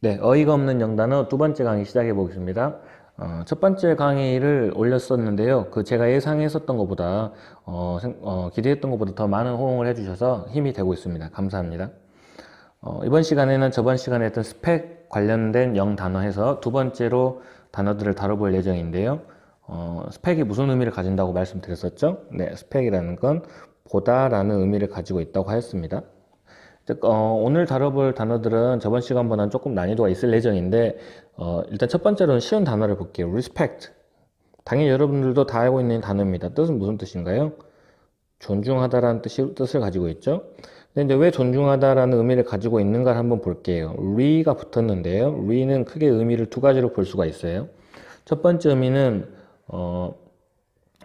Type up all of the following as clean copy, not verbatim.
네, 어이가 없는 영단어 두 번째 강의 시작해 보겠습니다. 첫 번째 강의를 올렸었는데요. 제가 예상했었던 것보다, 기대했던 것보다 더 많은 호응을 해주셔서 힘이 되고 있습니다. 감사합니다. 이번 시간에는 저번 시간에 했던 스펙 관련된 영단어 해서 두 번째로 단어들을 다뤄볼 예정인데요. 스펙이 무슨 의미를 가진다고 말씀드렸었죠? 네, 스펙이라는 건 보다라는 의미를 가지고 있다고 하였습니다. 즉, 오늘 다뤄볼 단어들은 저번 시간보다는 조금 난이도가 있을 예정인데, 일단 첫 번째로는 쉬운 단어를 볼게요. respect. 당연히 여러분들도 다 알고 있는 단어입니다. 뜻은 무슨 뜻인가요? 존중하다라는 뜻을 가지고 있죠. 근데 이제 왜 존중하다라는 의미를 가지고 있는가를 한번 볼게요. re가 붙었는데요. re는 크게 의미를 두 가지로 볼 수가 있어요. 첫 번째 의미는,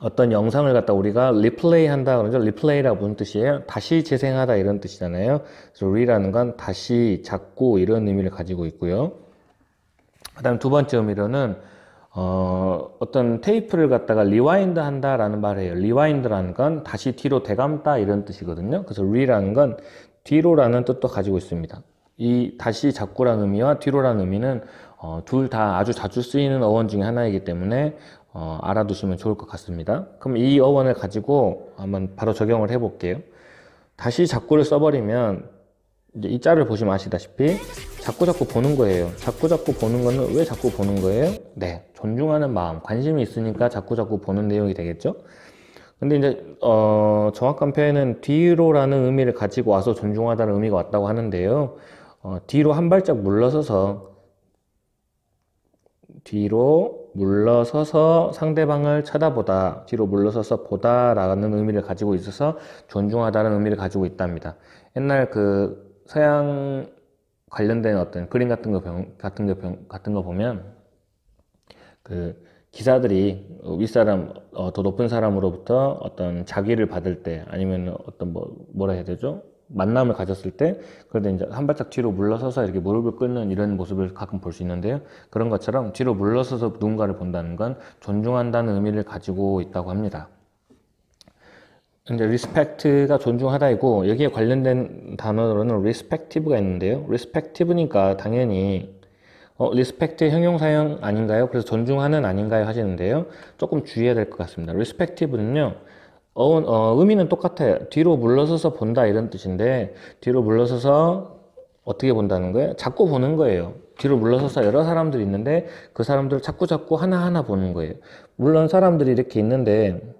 어떤 영상을 갖다 우리가 리플레이 한다 그러죠. 리플레이라고 무슨 뜻이에요? 다시 재생하다 이런 뜻이잖아요. 그래서 re라는 건 다시, 자꾸 이런 의미를 가지고 있고요. 그 다음 두 번째 의미로는 어떤 테이프를 갖다가 리와인드 한다라는 말을 해요. 리와인드라는 건 다시 뒤로 되감다 이런 뜻이거든요. 그래서 re라는 건 뒤로라는 뜻도 가지고 있습니다. 이 다시, 자꾸라는 의미와 뒤로라는 의미는 둘 다 아주 자주 쓰이는 어원 중에 하나이기 때문에 알아두시면 좋을 것 같습니다. 그럼 이 어원을 가지고 한번 바로 적용을 해 볼게요. 다시, 자꾸를 써버리면 이제 이 짤을 보시면 아시다시피 자꾸 보는 거예요. 자꾸 보는 거는 왜 자꾸 보는 거예요? 네, 존중하는 마음, 관심이 있으니까 자꾸 보는 내용이 되겠죠. 근데 이제 정확한 표현은 뒤로라는 의미를 가지고 와서 존중하다는 의미가 왔다고 하는데요. 뒤로 한 발짝 물러서서 상대방을 쳐다보다, 뒤로 물러서서 보다라는 의미를 가지고 있어서 존중하다는 의미를 가지고 있답니다. 옛날 서양 관련된 어떤 그림 같은 거 보면 기사들이 윗사람, 더 높은 사람으로부터 어떤 자기를 받을 때 아니면 어떤 뭐라 해야 되죠? 만남을 가졌을 때, 그런데 이제 한 발짝 뒤로 물러서서 이렇게 무릎을 꿇는 이런 모습을 가끔 볼 수 있는데요. 그런 것처럼 뒤로 물러서서 누군가를 본다는 건 존중한다는 의미를 가지고 있다고 합니다. 이제 respect가 존중하다이고, 여기에 관련된 단어로는 respective가 있는데요. respective니까 당연히 respect 형용사형 아닌가요? 그래서 존중하는 아닌가요? 하시는데요. 조금 주의해야 될 것 같습니다. respective는요. 의미는 똑같아요. 뒤로 물러서서 본다 이런 뜻인데, 뒤로 물러서서 어떻게 본다는 거예요? 자꾸 보는 거예요. 뒤로 물러서서 여러 사람들이 있는데 그 사람들을 자꾸 하나하나 보는 거예요. 물론 사람들이 이렇게 있는데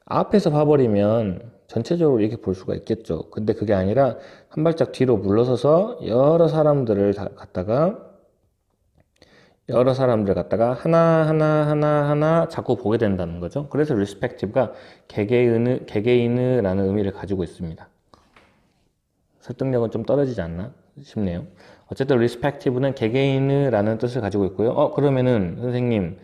앞에서 봐버리면 전체적으로 이렇게 볼 수가 있겠죠. 근데 그게 아니라 한 발짝 뒤로 물러서서 여러 사람들을 갖다가 하나하나 자꾸 보게 된다는 거죠. 그래서 respective가 개개인이라는 의미를 가지고 있습니다. 설득력은 좀 떨어지지 않나 싶네요. 어쨌든 respective는 개개인이라는 뜻을 가지고 있고요. 그러면은 선생님,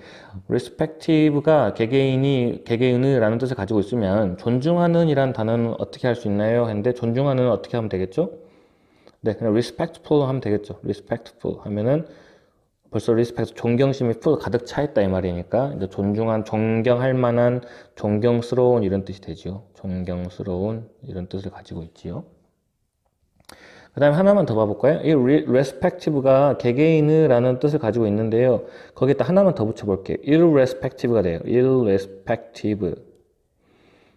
respective가 개개인이라는 뜻을 가지고 있으면 존중하는 이란 단어는 어떻게 할 수 있나요? 했는데 존중하는 어떻게 하면 되겠죠? 네, 그냥 respectful 하면 되겠죠. respectful 하면은 벌써 respect, 존경심이 full 가득 차 있다 이 말이니까 이제 존경할 만한, 존경스러운 이런 뜻이 되지요. 존경스러운 이런 뜻을 가지고 있지요. 그 다음에 하나만 더 봐볼까요? 이 respective가 개개인이라는 뜻을 가지고 있는데요. 거기에다 하나만 더 붙여볼게요. irrespective가 돼요. irrespective.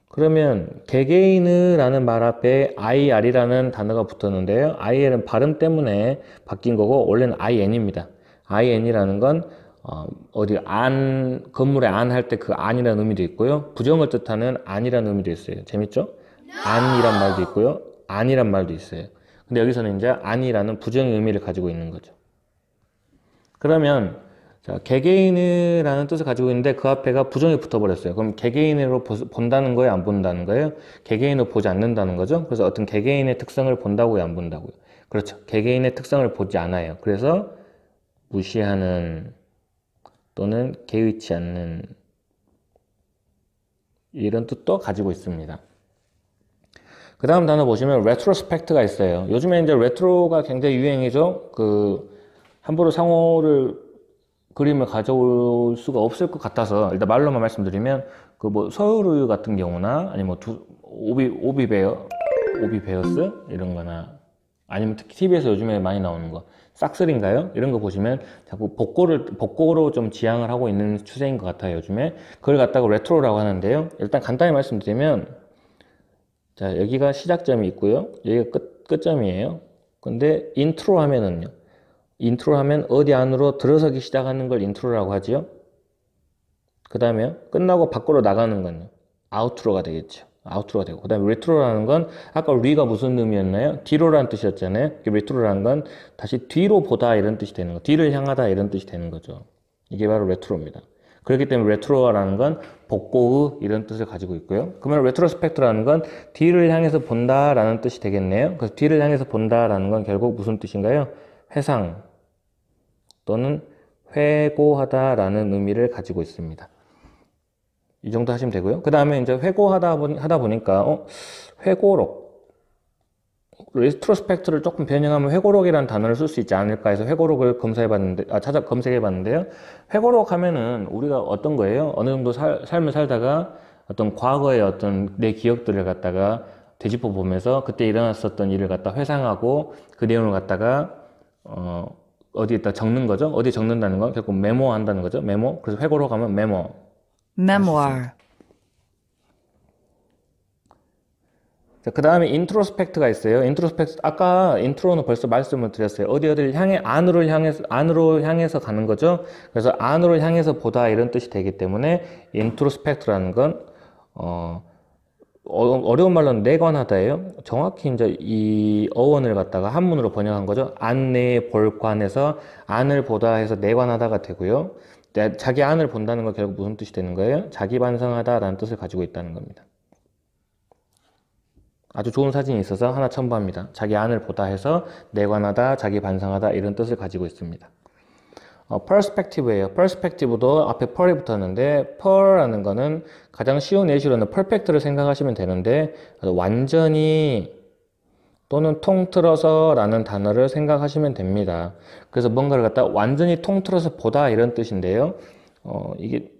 그러면 개개인이라는 말 앞에 ir이라는 단어가 붙었는데요. ir은 발음 때문에 바뀐 거고 원래는 in입니다. in이라는 건 건물에 안 할 때 그 안이라는 의미도 있고요. 부정을 뜻하는 안이라는 의미도 있어요. 재밌죠? 안이란 말도 있고요. 안이란 말도 있어요. 근데 여기서는 이제 안이라는 부정의 의미를 가지고 있는 거죠. 그러면 자, 개개인이라는 뜻을 가지고 있는데 그 앞에가 부정이 붙어버렸어요. 그럼 개개인으로 본다는 거예요? 안 본다는 거예요? 개개인으로 보지 않는다는 거죠? 그래서 어떤 개개인의 특성을 본다고요? 안 본다고요? 그렇죠. 개개인의 특성을 보지 않아요. 그래서 무시하는 또는 개의치 않는 이런 뜻도 가지고 있습니다. 그 다음 단어 보시면 retrospect가 있어요. 요즘에 이제 레트로가 굉장히 유행이죠. 함부로 그림을 가져올 수가 없을 것 같아서 일단 말로만 말씀드리면 서유르 같은 경우나 아니면 오비베어스 이런 거나 아니면 특히 TV에서 요즘에 많이 나오는 거 싹쓸인가요? 이런 거 보시면 자꾸 복고로 좀 지향을 하고 있는 추세인 것 같아요, 요즘에. 그걸 갖다가 레트로라고 하는데요. 일단 간단히 말씀드리면, 자, 여기가 시작점이 있고요. 여기가 끝점이에요. 근데 인트로 하면은요. 인트로 하면 어디 안으로 들어서기 시작하는 걸 인트로라고 하지요. 그 다음에 끝나고 밖으로 나가는 건 아우트로가 되겠죠. 아우트로가 되고, 그 다음에 레트로라는 건 아까 리가 무슨 의미였나요? 뒤로라는 뜻이었잖아요. 레트로라는 건 다시 뒤로 보다 이런 뜻이 되는 거, 뒤를 향하다 이런 뜻이 되는 거죠. 이게 바로 레트로입니다. 그렇기 때문에 레트로라는 건 복고의 이런 뜻을 가지고 있고요. 그러면 레트로스펙트라는 건 뒤를 향해서 본다라는 뜻이 되겠네요. 그래서 뒤를 향해서 본다라는 건 결국 무슨 뜻인가요? 회상 또는 회고하다라는 의미를 가지고 있습니다. 이 정도 하시면 되고요. 그 다음에 이제 회고하다 보니까, 회고록. 리트로스펙트를 조금 변형하면 회고록이라는 단어를 쓸 수 있지 않을까 해서 회고록을 검색해 봤는데요. 회고록 하면은 우리가 어떤 거예요? 어느 정도 삶을 살다가 어떤 과거의 어떤 내 기억들을 갖다가 되짚어 보면서 그때 일어났었던 일을 갖다 회상하고 그 내용을 갖다가, 어디에다 적는 거죠. 어디에 적는다는 건 결국 메모한다는 거죠. 메모. 그래서 회고록 하면 메모. memoir, 그 다음에 인트로스펙트가 있어요. 인트로스펙트, 아까 인트로는 벌써 말씀을 드렸어요. 어디를 향해, 안으로 향해서 가는 거죠. 그래서 안으로 향해서 보다 이런 뜻이 되기 때문에 인트로스펙트라는 건, 어려운 말로는 내관하다예요. 정확히 이제 이 어원을 갖다가 한문으로 번역한 거죠. 안내 볼관에서 안을 보다 해서 내관하다가 되고요. 자기 안을 본다는 건 결국 무슨 뜻이 되는 거예요? 자기 반성하다라는 뜻을 가지고 있다는 겁니다. 아주 좋은 사진이 있어서 하나 첨부합니다. 자기 안을 보다 해서 내관하다, 자기 반성하다 이런 뜻을 가지고 있습니다. perspective예요. perspective도 앞에 pearl이 붙었는데 pearl라는 거는 가장 쉬운 예시로는 perfect를 생각하시면 되는데 완전히 또는 통틀어서 라는 단어를 생각하시면 됩니다. 그래서 뭔가를 갖다 완전히 통틀어서 보다 이런 뜻인데요. 이게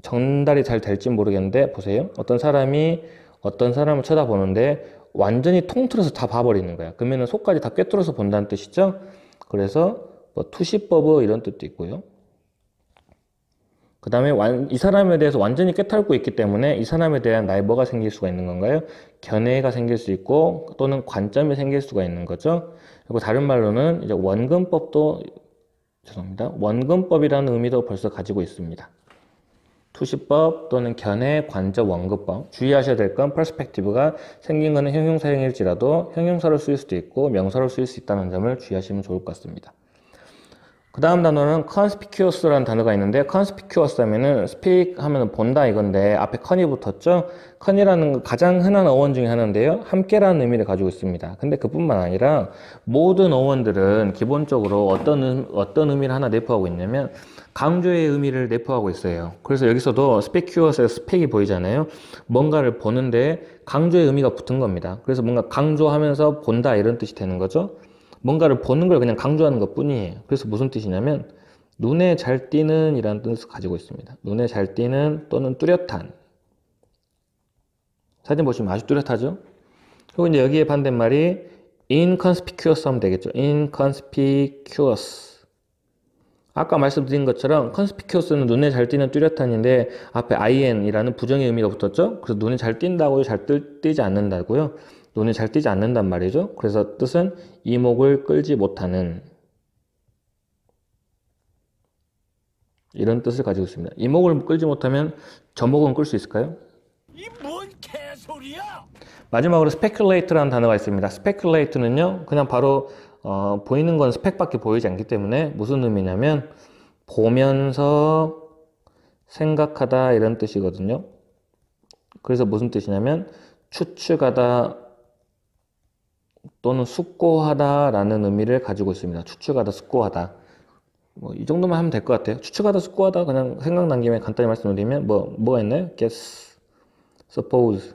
전달이 잘 될지 모르겠는데 보세요. 어떤 사람이 어떤 사람을 쳐다보는데 완전히 통틀어서 다 봐버리는 거야. 그러면 속까지 다 꿰뚫어서 본다는 뜻이죠. 그래서 뭐 투시법어 이런 뜻도 있고요. 그 다음에 이 사람에 대해서 완전히 꿰뚫고 있기 때문에 이 사람에 대한 나의 뭐가 생길 수가 있는 건가요? 견해가 생길 수 있고 또는 관점이 생길 수가 있는 거죠. 그리고 다른 말로는 이제 원근법이라는 의미도 벌써 가지고 있습니다. 투시법 또는 견해, 관점, 원근법. 주의하셔야 될 건 perspective가 생긴 거는 형용사형일지라도 형용사로 쓰일 수도 있고 명사로 쓰일 수 있다는 점을 주의하시면 좋을 것 같습니다. 그 다음 단어는 conspicuous라는 단어가 있는데 conspicuous 하면은 speak 하면은 본다 이건데 앞에 con이 붙었죠. con이라는 가장 흔한 어원 중에 하나인데요. 함께라는 의미를 가지고 있습니다. 근데 그뿐만 아니라 모든 어원들은 기본적으로 어떤 의미를 하나 내포하고 있냐면 강조의 의미를 내포하고 있어요. 그래서 여기서도 spicious, spec이 보이잖아요. 뭔가를 보는데 강조의 의미가 붙은 겁니다. 그래서 뭔가 강조하면서 본다 이런 뜻이 되는 거죠. 뭔가를 보는 걸 그냥 강조하는 것 뿐이에요. 그래서 무슨 뜻이냐면 눈에 잘 띄는 이라는 뜻을 가지고 있습니다. 눈에 잘 띄는 또는 뚜렷한. 사진 보시면 아주 뚜렷하죠? 그리고 이제 여기에 반대말이 inconspicuous 하면 되겠죠. inconspicuous. 아까 말씀드린 것처럼 conspicuous는 눈에 잘 띄는 뚜렷한인데 앞에 in이라는 부정의 의미가 붙었죠. 그래서 눈에 잘 띈다고요? 잘 띄지 않는다고요? 눈에 잘 띄지 않는단 말이죠. 그래서 뜻은 이목을 끌지 못하는 이런 뜻을 가지고 있습니다. 이목을 끌지 못하면 저목은 끌 수 있을까요? 이 뭔 개소리야! 마지막으로 speculate라는 단어가 있습니다. speculate는요, 그냥 바로 보이는 건 스펙밖에 보이지 않기 때문에 무슨 의미냐면 보면서 생각하다 이런 뜻이거든요. 그래서 무슨 뜻이냐면 추측하다 또는 숙고하다 라는 의미를 가지고 있습니다. 추측하다, 숙고하다. 뭐 이 정도만 하면 될 것 같아요. 추측하다, 숙고하다 그냥 생각난 김에 간단히 말씀드리면 뭐가 있나요? guess, suppose,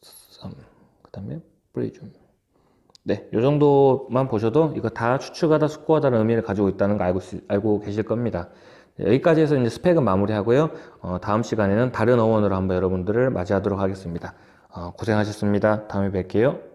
some, 그 다음에 presume. 네, 이 정도만 보셔도 이거 다 추측하다, 숙고하다는 의미를 가지고 있다는 거 알고 계실 겁니다. 여기까지 해서 이제 스펙은 마무리하고요. 다음 시간에는 다른 어원으로 한번 여러분들을 맞이하도록 하겠습니다. 고생하셨습니다. 다음에 뵐게요.